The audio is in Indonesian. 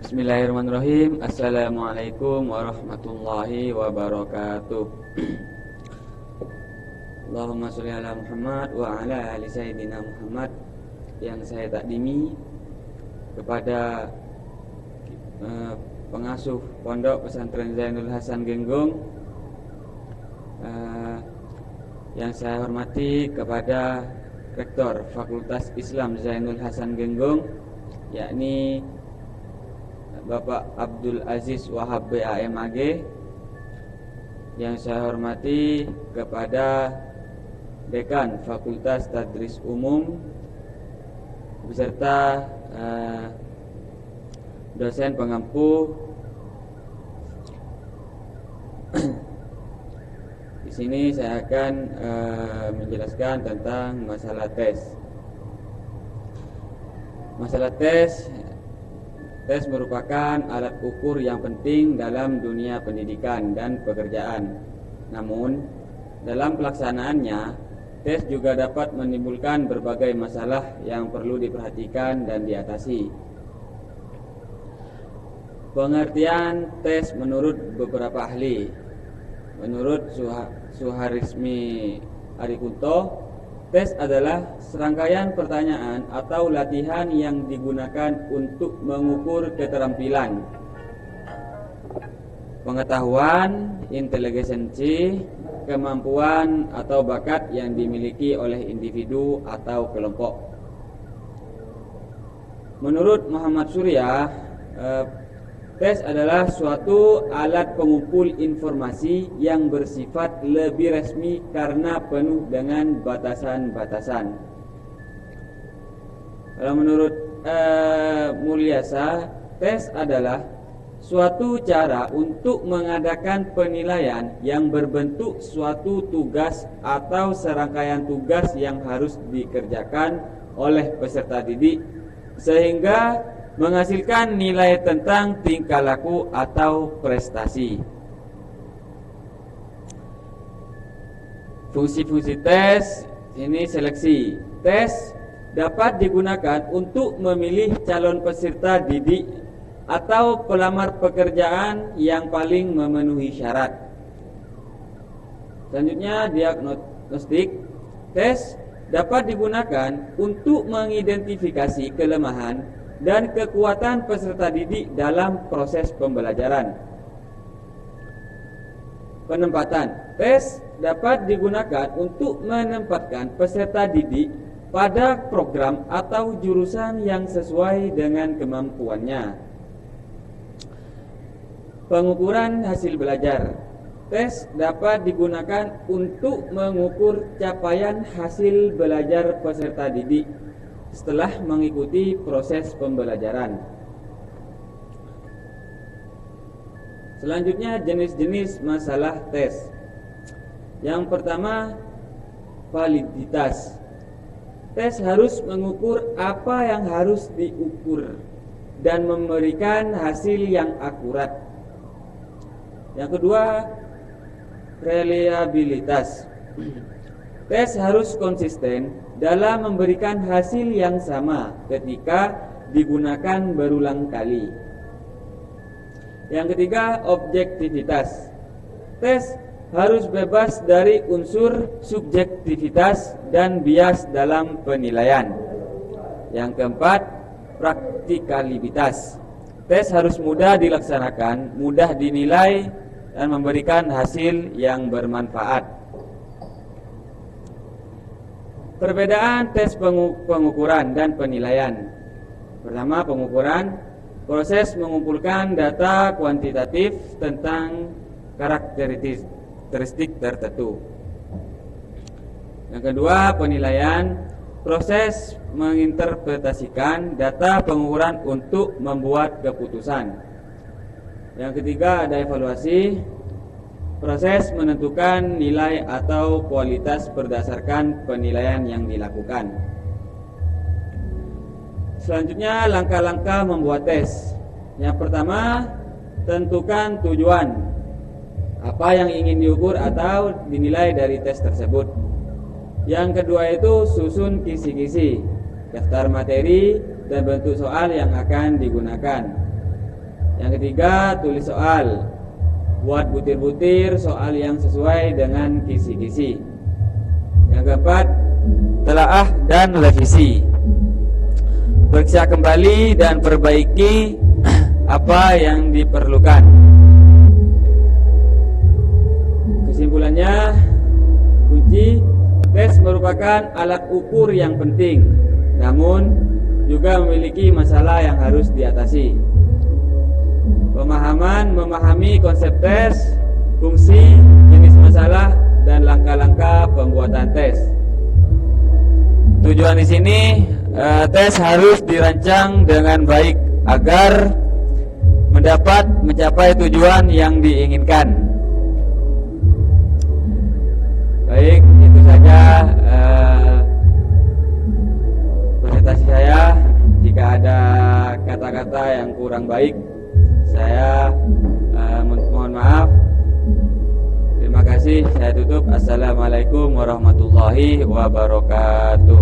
Bismillahirrahmanirrahim. Assalamualaikum warahmatullahi wabarakatuh. Allahumma sholli ala Muhammad wa ala ali sayyidina Muhammad. Yang saya takdimi kepada pengasuh Pondok Pesantren Zainul Hasan Genggong, yang saya hormati kepada Rektor Fakultas Islam Zainul Hasan Genggong, yakni Bapak Abdul Aziz Wahab BAMAG, yang saya hormati kepada Dekan Fakultas Tadris Umum beserta dosen pengampu. Di sini saya akan menjelaskan tentang masalah tes. Masalah tes merupakan alat ukur yang penting dalam dunia pendidikan dan pekerjaan. Namun, dalam pelaksanaannya, tes juga dapat menimbulkan berbagai masalah yang perlu diperhatikan dan diatasi. Pengertian tes menurut beberapa ahli. Menurut Suharismi Arikunto, tes adalah serangkaian pertanyaan atau latihan yang digunakan untuk mengukur keterampilan, pengetahuan, inteligensi, kemampuan atau bakat yang dimiliki oleh individu atau kelompok. Menurut Muhammad Surya, tes adalah suatu alat pengumpul informasi yang bersifat lebih resmi karena penuh dengan batasan-batasan. Kalau menurut Mulyasa, tes adalah suatu cara untuk mengadakan penilaian yang berbentuk suatu tugas atau serangkaian tugas yang harus dikerjakan oleh peserta didik sehingga menghasilkan nilai tentang tingkah laku atau prestasi. Fungsi-fungsi tes ini seleksi. Tes dapat digunakan untuk memilih calon peserta didik atau pelamar pekerjaan yang paling memenuhi syarat. Selanjutnya, diagnostik. Tes dapat digunakan untuk mengidentifikasi kelemahan dan kekuatan peserta didik dalam proses pembelajaran. Penempatan. Tes dapat digunakan untuk menempatkan peserta didik pada program atau jurusan yang sesuai dengan kemampuannya. Pengukuran hasil belajar. Tes dapat digunakan untuk mengukur capaian hasil belajar peserta didik setelah mengikuti proses pembelajaran. Selanjutnya, jenis-jenis masalah tes. Yang pertama, validitas. Tes harus mengukur apa yang harus diukur dan memberikan hasil yang akurat. Yang kedua, reliabilitas. Tes harus konsisten dalam memberikan hasil yang sama ketika digunakan berulang kali. Yang ketiga, objektivitas. Tes harus bebas dari unsur subjektivitas dan bias dalam penilaian. Yang keempat, praktikalitas. Tes harus mudah dilaksanakan, mudah dinilai, dan memberikan hasil yang bermanfaat. Perbedaan tes pengukuran dan penilaian. Pertama, pengukuran. Proses mengumpulkan data kuantitatif tentang karakteristik tertentu. Yang kedua, penilaian. Proses menginterpretasikan data pengukuran untuk membuat keputusan. Yang ketiga, ada evaluasi. Proses menentukan nilai atau kualitas berdasarkan penilaian yang dilakukan. Selanjutnya, langkah-langkah membuat tes. Yang pertama, tentukan tujuan. Apa yang ingin diukur atau dinilai dari tes tersebut. Yang kedua itu susun kisi-kisi, daftar materi dan bentuk soal yang akan digunakan. Yang ketiga, tulis soal. Buat butir-butir soal yang sesuai dengan kisi-kisi. Yang keempat, telaah dan revisi. Periksa kembali dan perbaiki apa yang diperlukan. Kesimpulannya, kunci tes merupakan alat ukur yang penting, namun juga memiliki masalah yang harus diatasi. Memahami konsep tes, fungsi, jenis masalah, dan langkah-langkah pembuatan tes. Tujuan di sini, tes harus dirancang dengan baik agar mencapai tujuan yang diinginkan. Baik, itu saja presentasi saya. Jika ada kata-kata yang kurang baik, saya mohon maaf. Terima kasih. Saya tutup. Assalamualaikum warahmatullahi wabarakatuh.